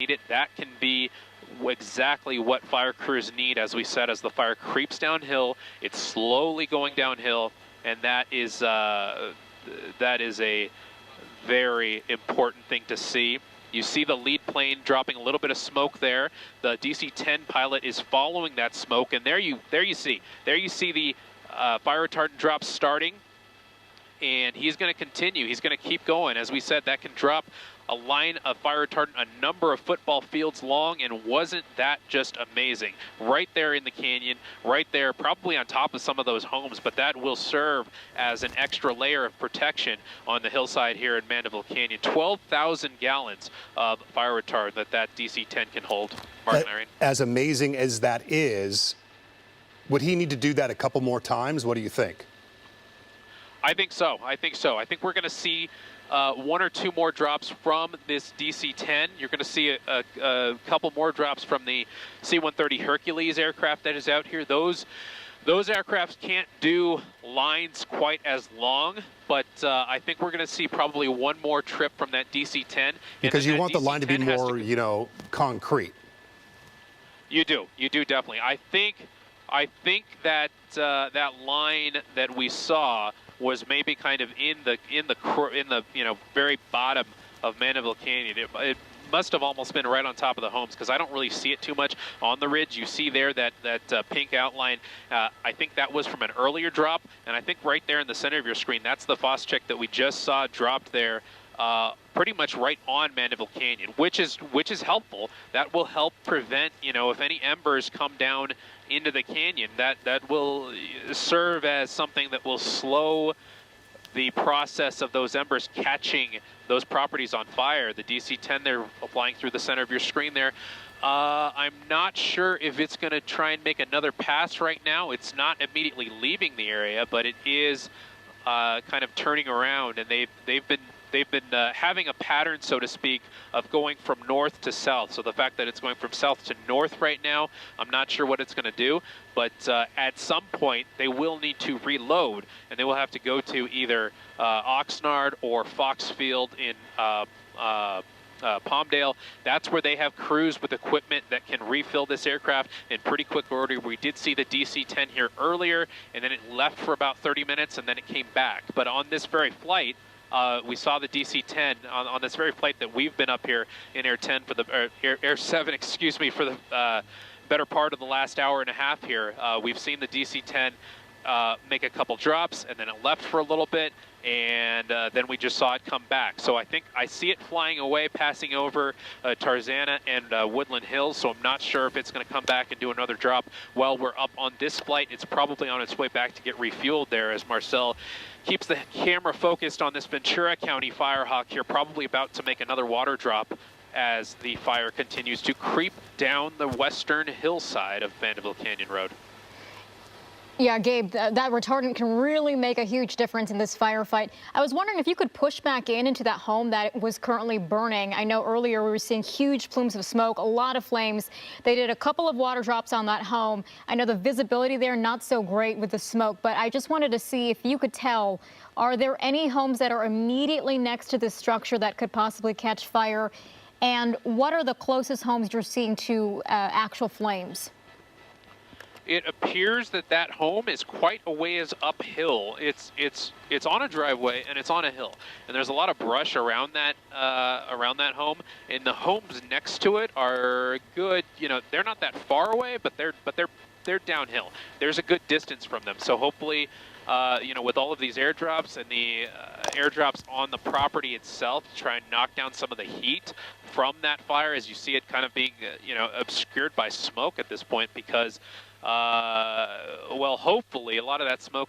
need it. That can be exactly what fire crews need, as we said, as the fire creeps downhill. It's slowly going downhill, and that is a very important thing to see. You see the lead plane dropping a little bit of smoke there. The DC-10 pilot is following that smoke, and there you see the fire retardant drop starting, and he's going to continue. He's going to keep going. As we said, that can drop a line of fire retardant a number of football fields long, and wasn't that just amazing? Right there in the canyon, right there, probably on top of some of those homes, but that will serve as an extra layer of protection on the hillside here in Mandeville Canyon. 12,000 gallons of fire retardant that DC-10 can hold. Martin, Irene? As amazing as that is, would he need to do that a couple more times? What do you think? I think so. I think we're going to see one or two more drops from this DC-10. You're going to see a couple more drops from the C-130 Hercules aircraft that is out here. Those aircraft can't do lines quite as long, but I think we're going to see probably one more trip from that DC-10. Because you want the line to be more, you know, concrete. You do definitely. I think that that line that we saw was maybe kind of in the you know, very bottom of Mandeville Canyon. It must have almost been right on top of the homes, because I don't really see it too much on the ridge. You see there that pink outline. I think that was from an earlier drop, and I think right there in the center of your screen, that's the Phos-Chek that we just saw dropped there. Pretty much right on Mandeville Canyon, which is helpful. That will help prevent, you know, if any embers come down into the canyon, that will serve as something that will slow the process of those embers catching those properties on fire. The DC-10 there flying through the center of your screen there. I'm not sure if it's going to try and make another pass right now. It's not immediately leaving the area, but it is kind of turning around, and they've been having a pattern, so to speak, of going from north to south. So the fact that it's going from south to north right now, I'm not sure what it's going to do, but at some point they will need to reload, and they will have to go to either Oxnard or Foxfield in Palmdale. That's where they have crews with equipment that can refill this aircraft in pretty quick order. We did see the DC-10 here earlier, and then it left for about 30 minutes, and then it came back. But on this very flight, we saw the DC-10 on this very flight that we've been up here in Air 10 for the Air 7, excuse me, for the better part of the last hour and a half here. We've seen the DC-10 make a couple drops, and then it left for a little bit, and then we just saw it come back. So I think I see it flying away, passing over Tarzana and Woodland Hills, so I'm not sure if it's going to come back and do another drop while we're up on this flight. It's probably on its way back to get refueled there, as Marcel keeps the camera focused on this Ventura County Firehawk here, probably about to make another water drop as the fire continues to creep down the western hillside of Mandeville Canyon Road. Yeah, Gabe, that retardant can really make a huge difference in this firefight. I was wondering if you could push back into that home that was currently burning. I know earlier we were seeing huge plumes of smoke, a lot of flames. They did a couple of water drops on that home. I know the visibility there, not so great with the smoke, but I just wanted to see if you could tell, are there any homes that are immediately next to this structure that could possibly catch fire? And what are the closest homes you're seeing to actual flames? It appears that that home is quite a ways uphill. It's on a driveway and it's on a hill, and there's a lot of brush around that home. And the homes next to it are good. You know, they're not that far away, but they're downhill. There's a good distance from them. So hopefully, you know, with all of these airdrops and the airdrops on the property itself, to try and knock down some of the heat from that fire, as you see it kind of being you know, obscured by smoke at this point, because well, hopefully a lot of that smoke